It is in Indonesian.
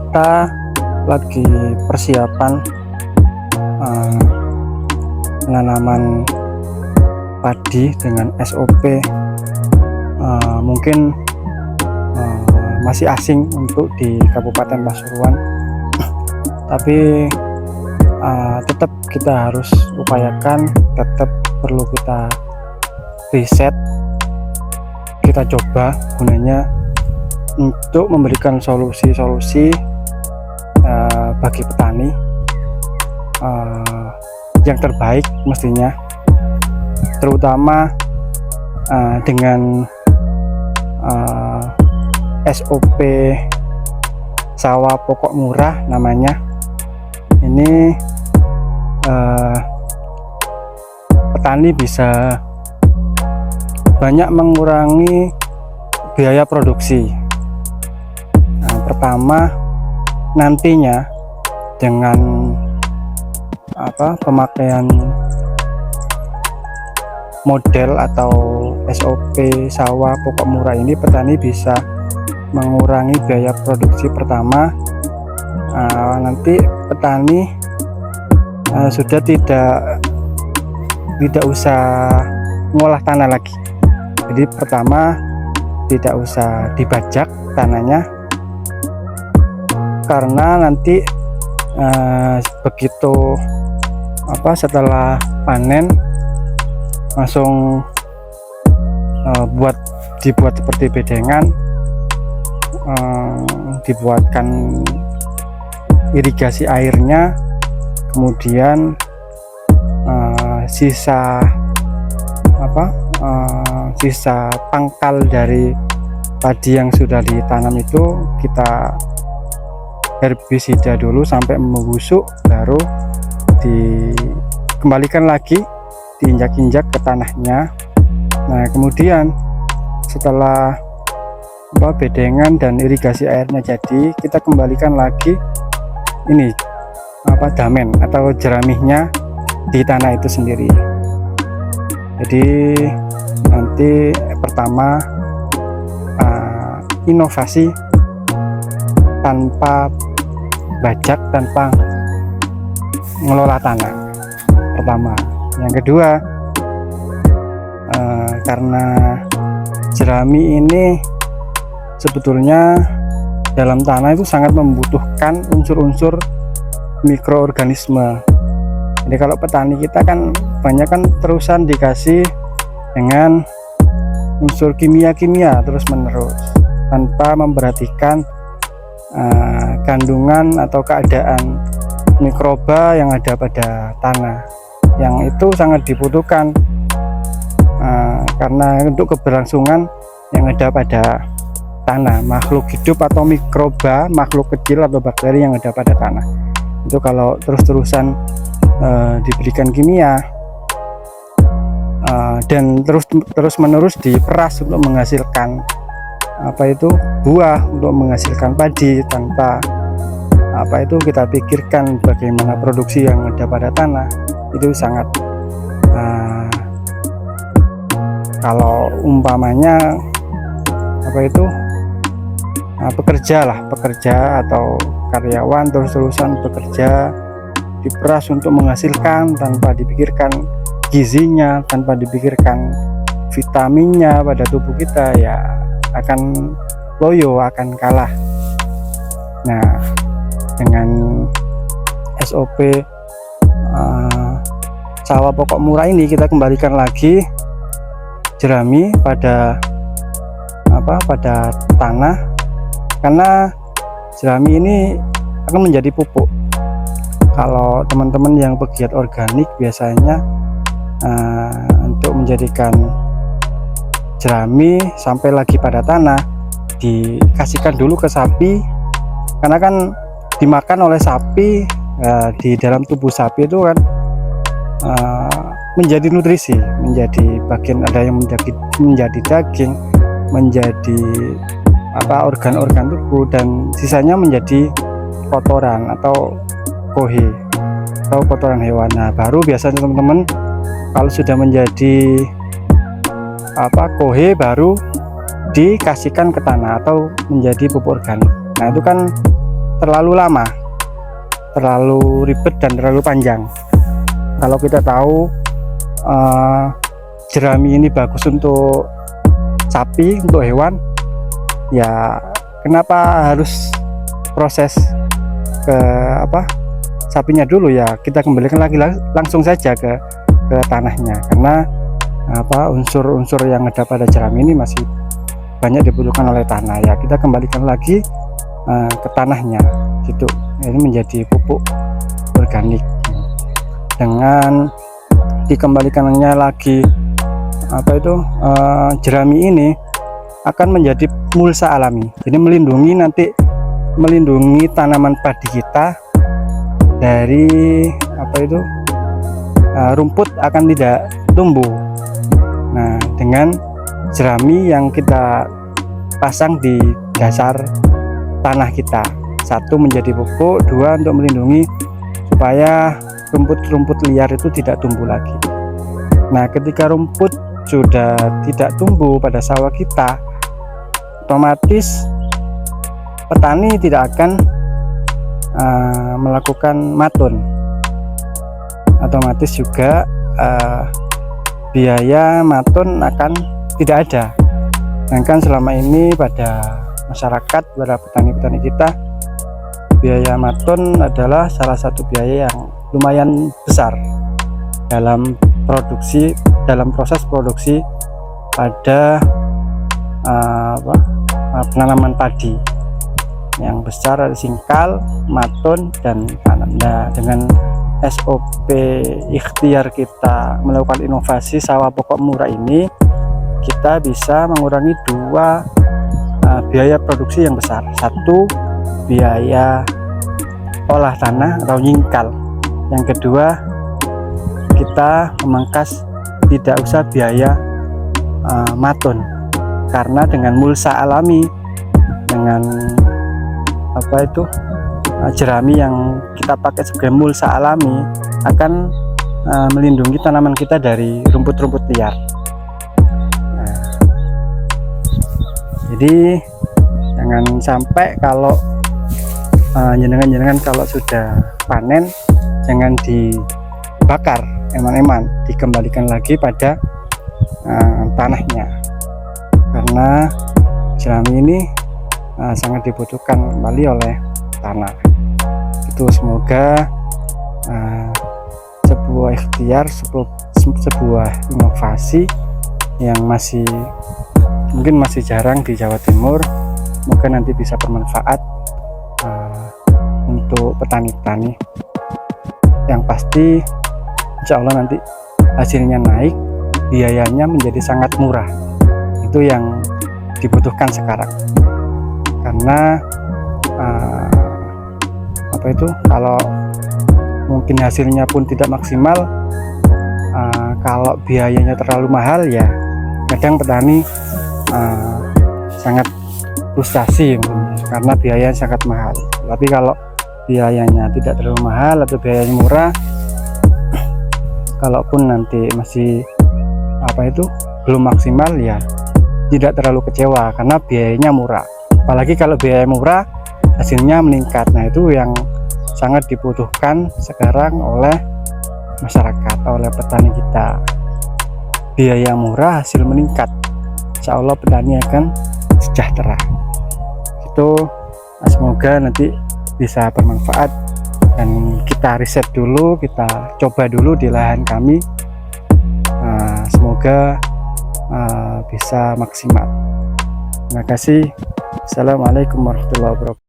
kita lagi persiapan penanaman padi dengan SOP. Mungkin masih asing untuk di Kabupaten Pasuruan, tapi tetap kita harus upayakan, tetap perlu kita riset, kita coba gunanya untuk memberikan solusi-solusi bagi petani yang terbaik mestinya, terutama dengan SOP sawah pokok murah namanya. Ini petani bisa banyak mengurangi biaya produksi. Pertama, nantinya dengan pemakaian model atau SOP sawah pokok murah ini, petani bisa mengurangi biaya produksi. Pertama, nanti petani sudah tidak usah ngolah tanah lagi. Jadi pertama, tidak usah dibajak tanahnya, karena nanti begitu setelah panen langsung dibuat seperti bedengan, dibuatkan irigasi airnya, kemudian sisa pangkal dari padi yang sudah ditanam itu kita herbisida dulu sampai membusuk, baru dikembalikan lagi, diinjak-injak ke tanahnya. Nah, kemudian setelah bedengan dan irigasi airnya jadi, kita kembalikan lagi ini damen atau jeramihnya di tanah itu sendiri. Jadi nanti pertama inovasi tanpa bajak, tanpa mengelola tanah pertama. Yang kedua, karena jerami ini sebetulnya dalam tanah itu sangat membutuhkan unsur-unsur mikroorganisme. Jadi kalau petani kita kan banyak kan terusan dikasih dengan unsur kimia-kimia terus menerus, tanpa memperhatikan kandungan atau keadaan mikroba yang ada pada tanah, yang itu sangat dibutuhkan karena untuk keberlangsungan yang ada pada tanah, makhluk hidup atau mikroba, makhluk kecil atau bakteri yang ada pada tanah. Itu kalau terus-terusan diberikan kimia dan terus-menerus diperas untuk menghasilkan buah, untuk menghasilkan padi, tanpa kita pikirkan bagaimana produksi yang ada pada tanah, itu sangat kalau umpamanya pekerja atau karyawan terus-terusan bekerja diperas untuk menghasilkan tanpa dipikirkan gizinya, tanpa dipikirkan vitaminnya pada tubuh kita, ya akan loyo, akan kalah. Nah, dengan SOP sawah pokok murah ini, kita kembalikan lagi jerami pada tanah, karena jerami ini akan menjadi pupuk. Kalau teman-teman yang pegiat organik biasanya untuk menjadikan jerami sampai lagi pada tanah, dikasihkan dulu ke sapi, karena kan dimakan oleh sapi. Di dalam tubuh sapi itu kan menjadi nutrisi, menjadi bagian, ada yang menjadi daging, menjadi organ-organ tubuh, dan sisanya menjadi kotoran atau kohe atau kotoran hewan. Nah, baru biasanya teman-teman kalau sudah menjadi kohe, baru dikasihkan ke tanah atau menjadi pupuk organik. Nah, itu kan terlalu lama, terlalu ribet dan terlalu panjang. Kalau kita tahu jerami ini bagus untuk sapi, untuk hewan, ya kenapa harus proses ke sapinya dulu? Ya kita kembalikan lagi langsung saja ke tanahnya, karena unsur-unsur yang ada pada jerami ini masih banyak dibutuhkan oleh tanah. Ya kita kembalikan lagi ke tanahnya gitu. Ini menjadi pupuk organik. Dengan dikembalikannya lagi jerami ini akan menjadi mulsa alami, jadi melindungi tanaman padi kita dari rumput akan tidak tumbuh. Nah, dengan jerami yang kita pasang di dasar tanah kita, satu menjadi pupuk, dua untuk melindungi supaya rumput-rumput liar itu tidak tumbuh lagi. Nah, ketika rumput sudah tidak tumbuh pada sawah kita, otomatis petani tidak akan melakukan matun. Otomatis juga biaya matun akan tidak ada. Sedangkan selama ini pada masyarakat, pada petani-petani kita, biaya matun adalah salah satu biaya yang lumayan besar dalam proses produksi pada penanaman padi yang besar, ada singkal, matun, dan tanam. Nah, dengan SOP ikhtiar kita melakukan inovasi sawah pokok murah ini, kita bisa mengurangi dua biaya produksi yang besar. Satu, biaya olah tanah atau nyingkal. Yang kedua, kita memangkas tidak usah biaya matun, karena dengan mulsa alami, dengan jerami yang kita pakai sebagai mulsa alami akan melindungi tanaman kita dari rumput-rumput liar. Nah, jadi jangan sampai kalau jenengan kalau sudah panen, jangan dibakar eman-eman, dikembalikan lagi pada tanahnya, karena jerami ini sangat dibutuhkan kembali oleh tanah. Itu semoga sebuah ikhtiar, sebuah inovasi yang mungkin masih jarang di Jawa Timur, semoga nanti bisa bermanfaat untuk petani-petani. Yang pasti insya Allah nanti hasilnya naik, biayanya menjadi sangat murah. Itu yang dibutuhkan sekarang, karena kalau mungkin hasilnya pun tidak maksimal, kalau biayanya terlalu mahal, ya kadang petani sangat frustasi karena biayanya sangat mahal. Tapi kalau biayanya tidak terlalu mahal atau biayanya murah, kalaupun nanti masih belum maksimal, ya tidak terlalu kecewa karena biayanya murah. Apalagi kalau biaya murah, hasilnya meningkat. Nah, itu yang sangat dibutuhkan sekarang oleh masyarakat, oleh petani kita. Biaya murah, hasil meningkat, insya Allah petani akan sejahtera. Itu semoga nanti bisa bermanfaat, dan kita riset dulu, kita coba dulu di lahan kami. Semoga bisa maksimal. Terima kasih. Assalamualaikum warahmatullahi wabarakatuh.